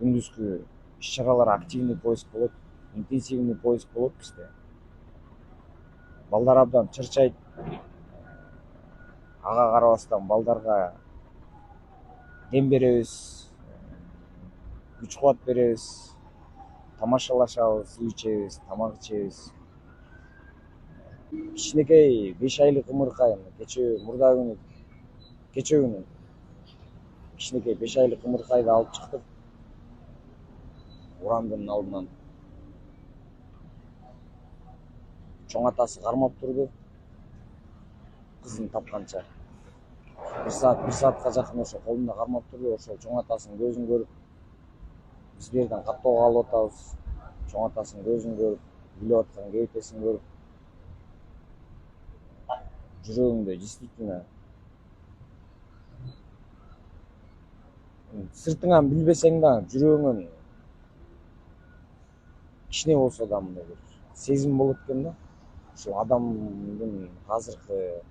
күндүзгү иш-чаралар активный поиск болот, интенсивный поиск болот бизде. Балдар абдан чырчайт. Ага карабастан балдарга дем беребиз, күч кубат беребиз, тамашалашабыз, суу ичебиз, тамак ичебиз. Кичинекей 5 айлык ымыркай кече күнү кичинекей 5 айлык ымыркайды алып чыктык урандын алдынан. Чоң атасы кармап турду кызын тапканча. Bir saatка жакын ошо колунда кармап турду. Ошол чоң атасынын көзүн көрүп, биз бу жерден каттоо калып атабыз. Чоң атасынын көзүн көрүп, күлүп аткан кейпесин көрүп, жүрөгүңдө действительно сыртыңан билбесең да жүрөгүңөн кичине болсо да мындай бир сезим болот экен да. Ушул адамдын азыркы